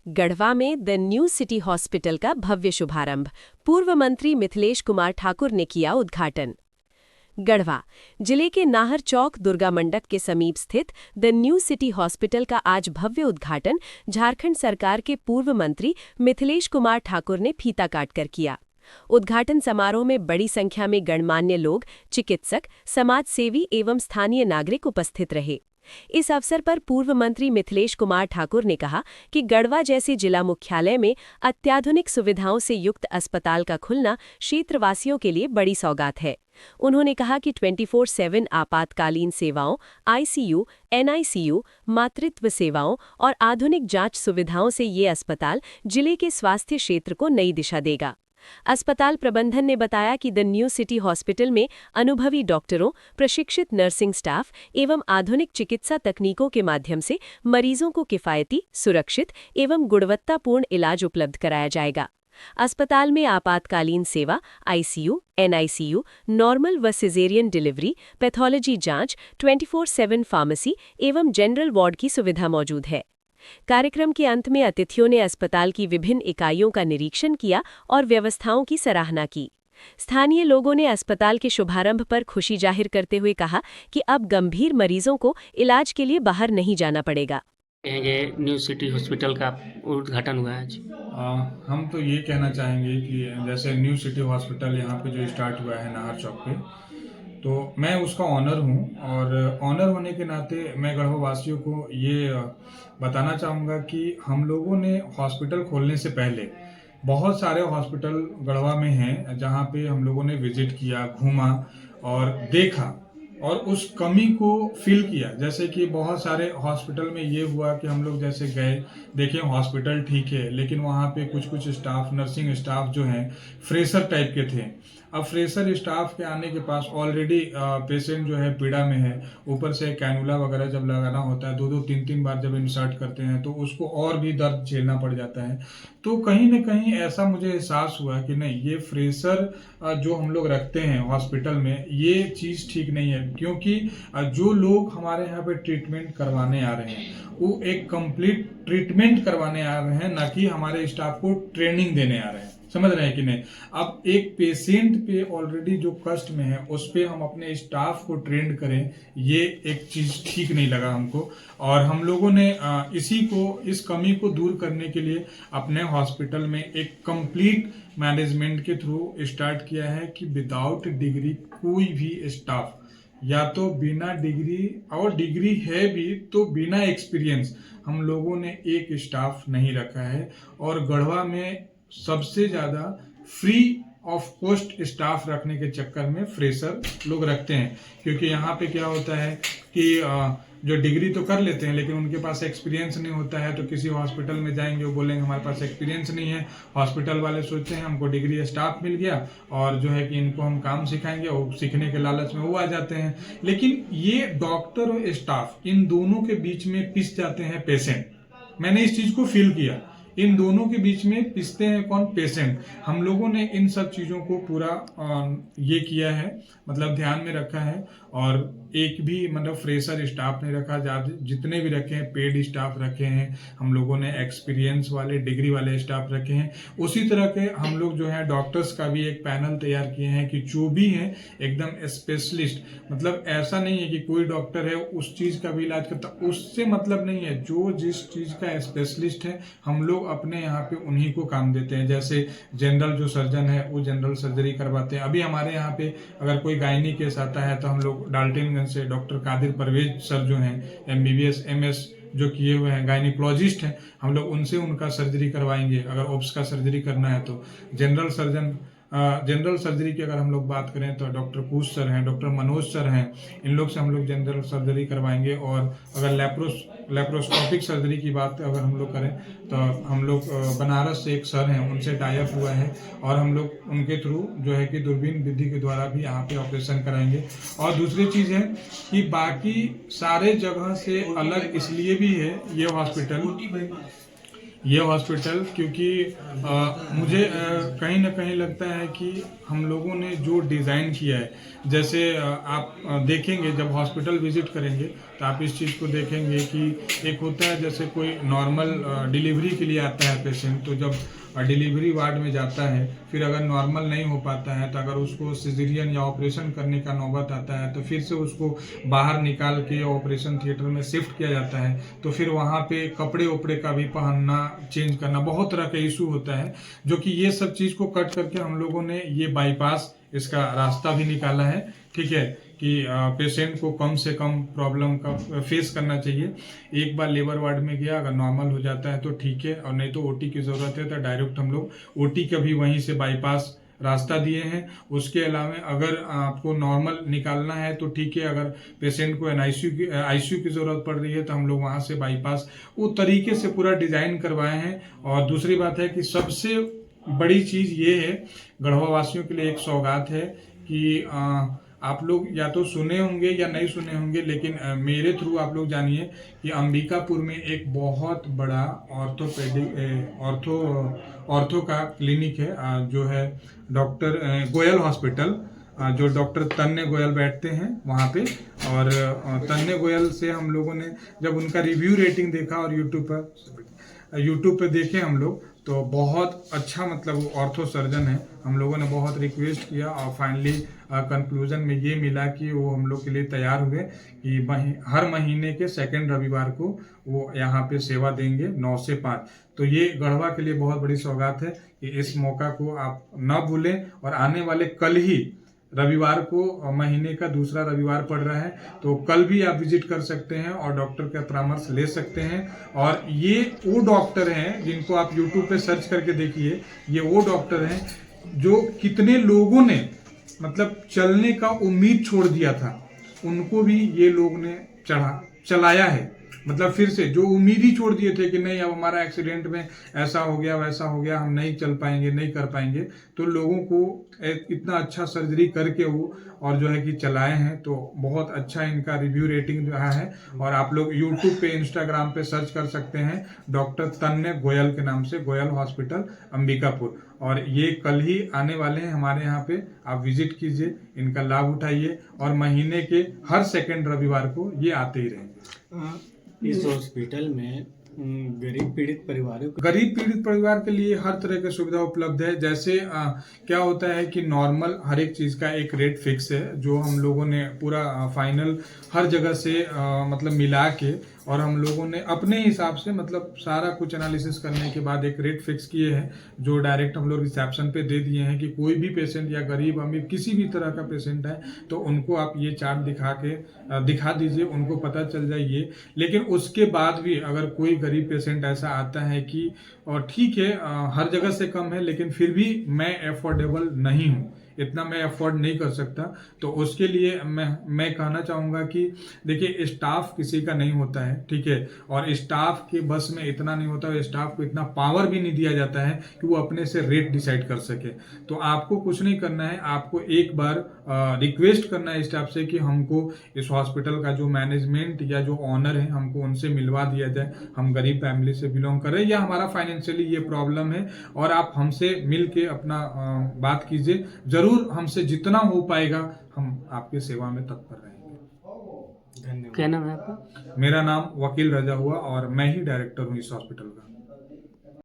गढ़वा में the new city hospital का भव्य शुभारंभ। पूर्व मंत्री मिथिलेश कुमार ठाकुर ने किया उद्घाटन। गढ़वा जिले के नाहर चौक दुर्गा मंडप के समीप स्थित द न्यू सिटी हॉस्पिटल का आज भव्य उद्घाटन झारखंड सरकार के पूर्व मंत्री मिथिलेश कुमार ठाकुर ने फीता काटकर किया। उद्घाटन समारोह में बड़ी संख्या में गणमान्य लोग, चिकित्सक, समाजसेवी एवं स्थानीय नागरिक उपस्थित रहे। इस अवसर पर पूर्व मंत्री मिथिलेश कुमार ठाकुर ने कहा कि गढ़वा जैसे जिला मुख्यालय में अत्याधुनिक सुविधाओं से युक्त अस्पताल का खुलना क्षेत्रवासियों के लिए बड़ी सौगात है। उन्होंने कहा कि 24/7 आपातकालीन सेवाओं, आईसीयू, एनआईसीयू, मातृत्व सेवाओं और आधुनिक जांच सुविधाओं से ये अस्पताल जिले के स्वास्थ्य क्षेत्र को नई दिशा देगा। अस्पताल प्रबंधन ने बताया कि द न्यू सिटी हॉस्पिटल में अनुभवी डॉक्टरों, प्रशिक्षित नर्सिंग स्टाफ एवं आधुनिक चिकित्सा तकनीकों के माध्यम से मरीजों को किफायती, सुरक्षित एवं गुणवत्तापूर्ण इलाज उपलब्ध कराया जाएगा। अस्पताल में आपातकालीन सेवा, आईसीयू, एनआईसीयू, नॉर्मल व सिजेरियन डिलीवरी, पैथोलॉजी जांच, 24/7 फार्मेसी एवं जनरल वार्ड की सुविधा मौजूद है। कार्यक्रम के अंत में अतिथियों ने अस्पताल की विभिन्न इकाइयों का निरीक्षण किया और व्यवस्थाओं की सराहना की। स्थानीय लोगों ने अस्पताल के शुभारंभ पर खुशी जाहिर करते हुए कहा कि अब गंभीर मरीजों को इलाज के लिए बाहर नहीं जाना पड़ेगा। ये न्यू सिटी हॉस्पिटल का उद्घाटन हुआ है आज। हम तो ये कहना चाहेंगे कि जैसे न्यू सिटी हॉस्पिटल यहाँ पे जो स्टार्ट हुआ है नाहर चौक पे, तो मैं उसका ऑनर हूँ और ऑनर होने के नाते मैं गढ़वा वासियों को ये बताना चाहूँगा कि हम लोगों ने हॉस्पिटल खोलने से पहले बहुत सारे हॉस्पिटल गढ़वा में हैं जहाँ पे हम लोगों ने विजिट किया, घूमा और देखा और उस कमी को फील किया। जैसे कि बहुत सारे हॉस्पिटल में ये हुआ कि हम लोग जैसे गए, देखें हॉस्पिटल ठीक है लेकिन वहाँ पे कुछ स्टाफ, नर्सिंग स्टाफ जो हैं फ्रेशर टाइप के थे। अब फ्रेशर स्टाफ के आने के पास ऑलरेडी पेशेंट जो है पीड़ा में है, ऊपर से कैनुला वगैरह जब लगाना होता है 2-3 बार जब इंसर्ट करते हैं तो उसको और भी दर्द झेलना पड़ जाता है। तो कहीं ना कहीं ऐसा मुझे एहसास हुआ कि नहीं, ये फ्रेशर जो हम लोग रखते हैं हॉस्पिटल में ये चीज़ ठीक नहीं है, क्योंकि जो लोग हमारे यहाँ पे ट्रीटमेंट करवाने आ रहे हैं वो एक कंप्लीट ट्रीटमेंट करवाने आ रहे हैं, ना कि हमारे स्टाफ को ट्रेनिंग देने आ रहे हैं। समझ रहे हैं कि नहीं? अब एक पेशेंट पे ऑलरेडी जो कष्ट में है उस पे हम अपने स्टाफ को ट्रेन करें, ये एक चीज ठीक नहीं लगा हमको। और हम लोगों ने इस कमी को दूर करने के लिए अपने हॉस्पिटल में एक कंप्लीट मैनेजमेंट के थ्रू स्टार्ट किया है कि विदाउट डिग्री कोई भी स्टाफ, या तो बिना डिग्री और डिग्री है भी तो बिना एक्सपीरियंस, हम लोगों ने एक स्टाफ नहीं रखा है। और गढ़वा में सबसे ज्यादा फ्री ऑफ कॉस्ट स्टाफ रखने के चक्कर में फ्रेशर लोग रखते हैं, क्योंकि यहाँ पे क्या होता है कि जो डिग्री तो कर लेते हैं लेकिन उनके पास एक्सपीरियंस नहीं होता है। तो किसी हॉस्पिटल में जाएंगे, वो बोलेंगे हमारे पास एक्सपीरियंस नहीं है। हॉस्पिटल वाले सोचते हैं हमको डिग्री स्टाफ मिल गया और जो है कि इनको हम काम सिखाएंगे, और सीखने के लालच में वो आ जाते हैं। लेकिन ये डॉक्टर और स्टाफ, इन दोनों के बीच में पिस जाते हैं पेशेंट। मैंने इस चीज को फील किया, इन दोनों के बीच में पिसते हैं कौन? पेशेंट। हम लोगों ने इन सब चीजों को पूरा ये किया है, मतलब ध्यान में रखा है। और एक भी मतलब फ्रेशर स्टाफ नहीं रखा, जितने भी रखे हैं पेड स्टाफ रखे हैं, हम लोगों ने एक्सपीरियंस वाले, डिग्री वाले स्टाफ रखे हैं। उसी तरह के हम लोग जो है डॉक्टर्स का भी एक पैनल तैयार किए हैं कि जो भी हैं एकदम स्पेशलिस्ट, मतलब ऐसा नहीं है कि कोई डॉक्टर है उस चीज का भी इलाज करता, उससे मतलब नहीं है। जो जिस चीज का स्पेशलिस्ट है हम लोग अपने यहाँ पे उन्हीं को काम देते हैं। जैसे जनरल जो सर्जन है वो जनरल सर्जरी करवाते हैं। अभी हमारे यहाँ पे अगर कोई गायनी केस आता है तो हम लोग डाल्टनगंज से डॉक्टर कादिर परवेज सर जो हैं MBBS MS जो किए हुए हैं, गायनिकोलॉजिस्ट हैं, हम लोग उनसे उनका सर्जरी करवाएंगे। अगर ओप्स का सर्जरी करना है तो जनरल सर्जरी की अगर हम लोग बात करें तो डॉक्टर कुश सर हैं, डॉक्टर मनोज सर हैं, इन लोग से हम लोग जनरल सर्जरी करवाएंगे। और अगर लेप्रोस्कोपिक सर्जरी की बात अगर हम लोग करें तो हम लोग बनारस से एक सर हैं, उनसे टाई अप हुआ है और हम लोग उनके थ्रू जो है कि दूरबीन विधि के द्वारा भी यहाँ पे ऑपरेशन कराएंगे। और दूसरी चीज़ है कि बाकी सारे जगह से अलग इसलिए भी है ये हॉस्पिटल ये हॉस्पिटल, क्योंकि मुझे कहीं ना कहीं लगता है कि हम लोगों ने जो डिज़ाइन किया है, जैसे आप देखेंगे जब हॉस्पिटल विजिट करेंगे तो आप इस चीज़ को देखेंगे कि एक होता है जैसे कोई नॉर्मल डिलीवरी के लिए आता है पेशेंट, तो जब डिलीवरी वार्ड में जाता है, फिर अगर नॉर्मल नहीं हो पाता है तो अगर उसको सिजेरियन या ऑपरेशन करने का नौबत आता है तो फिर से उसको बाहर निकाल के ऑपरेशन थिएटर में शिफ्ट किया जाता है। तो फिर वहाँ पे कपड़े उपड़े का भी पहनना, चेंज करना, बहुत तरह का इशू होता है, जो कि ये सब चीज़ को कट करके हम लोगों ने ये बाईपास इसका रास्ता भी निकाला है। ठीक है कि पेशेंट को कम से कम प्रॉब्लम का फेस करना चाहिए। एक बार लेबर वार्ड में गया, अगर नॉर्मल हो जाता है तो ठीक है, और नहीं तो ओटी की ज़रूरत है तो डायरेक्ट हम लोग ओटी का भी वहीं से बाईपास रास्ता दिए हैं। उसके अलावा अगर आपको नॉर्मल निकालना है तो ठीक है, अगर पेशेंट को आईसीयू की ज़रूरत पड़ रही है तो हम लोग वहाँ से बाईपास वो तरीके से पूरा डिज़ाइन करवाए हैं। और दूसरी बात है कि सबसे बड़ी चीज़ ये है, गढ़वा वासियों के लिए एक सौगात है कि आप लोग या तो सुने होंगे या नहीं सुने होंगे, लेकिन मेरे थ्रू आप लोग जानिए कि अंबिकापुर में एक बहुत बड़ा ऑर्थो का क्लिनिक है, जो है डॉक्टर गोयल हॉस्पिटल, जो डॉक्टर तन्ने गोयल बैठते हैं वहाँ पे। और तन्ने गोयल से हम लोगों ने जब उनका रिव्यू रेटिंग देखा और यूट्यूब पे देखे हम लोग, तो बहुत अच्छा, मतलब वो ऑर्थो सर्जन है। हम लोगों ने बहुत रिक्वेस्ट किया और फाइनली कंक्लूजन में ये मिला कि वो हम लोग के लिए तैयार हुए कि हर महीने के सेकंड रविवार को वो यहाँ पे सेवा देंगे 9 से 5। तो ये गढ़वा के लिए बहुत बड़ी सौगात है कि इस मौका को आप न भूलें। और आने वाले कल ही रविवार को, महीने का दूसरा रविवार पड़ रहा है, तो कल भी आप विजिट कर सकते हैं और डॉक्टर का परामर्श ले सकते हैं। और ये वो डॉक्टर हैं जिनको आप यूट्यूब पे सर्च करके देखिए, ये वो डॉक्टर हैं जो कितने लोगों ने मतलब चलने का उम्मीद छोड़ दिया था, उनको भी ये लोग ने चलाया है। मतलब फिर से जो उम्मीद ही छोड़ दिए थे कि नहीं अब हमारा एक्सीडेंट में ऐसा हो गया वैसा हो गया, हम नहीं चल पाएंगे, नहीं कर पाएंगे, तो लोगों को इतना अच्छा सर्जरी करके वो और जो है कि चलाए हैं। तो बहुत अच्छा इनका रिव्यू रेटिंग रहा है। और आप लोग यूट्यूब पे, इंस्टाग्राम पे सर्च कर सकते हैं डॉक्टर तन्ने गोयल के नाम से, गोयल हॉस्पिटल अंबिकापुर। और ये कल ही आने वाले हैं हमारे यहाँ पे, आप विजिट कीजिए, इनका लाभ उठाइए और महीने के हर सेकंड रविवार को ये आते ही रहेंगे। इस हॉस्पिटल में गरीब पीड़ित परिवार के लिए हर तरह की सुविधा उपलब्ध है। जैसे क्या होता है कि नॉर्मल हर एक चीज़ का एक रेट फिक्स है, जो हम लोगों ने पूरा फाइनल हर जगह से मतलब मिला के, और हम लोगों ने अपने हिसाब से मतलब सारा कुछ एनालिसिस करने के बाद एक रेट फिक्स किए हैं, जो डायरेक्ट हम लोग रिसेप्शन पे दे दिए हैं कि कोई भी पेशेंट या गरीब अमीर किसी भी तरह का पेशेंट है तो उनको आप ये चार्ट दिखा दीजिए, उनको पता चल जाइए। लेकिन उसके बाद भी अगर कोई गरीब पेशेंट ऐसा आता है कि और ठीक है हर जगह से कम है, लेकिन फिर भी मैं अफोर्डेबल नहीं हूँ, इतना मैं अफोर्ड नहीं कर सकता, तो उसके लिए मैं कहना चाहूँगा कि देखिए स्टाफ किसी का नहीं होता है, ठीक है, और स्टाफ के बस में इतना नहीं होता है, स्टाफ को इतना पावर भी नहीं दिया जाता है कि वो अपने से रेट डिसाइड कर सके। तो आपको कुछ नहीं करना है, आपको एक बार रिक्वेस्ट करना है स्टाफ से कि हमको इस हॉस्पिटल का जो मैनेजमेंट या जो ऑनर है हमको उनसे मिलवा दिया जाए। हम गरीब फैमिली से बिलोंग कर रहे हैं या हमारा फाइनेंशियली ये प्रॉब्लम है, और आप हमसे मिल के अपना बात कीजिए। जरूर हमसे जितना हो पाएगा हम आपकी सेवा में तत्पर रहेंगे। धन्यवाद। क्या नाम है आपका? मेरा नाम वकील रजा हुआ और मैं ही डायरेक्टर हूँ इस हॉस्पिटल का।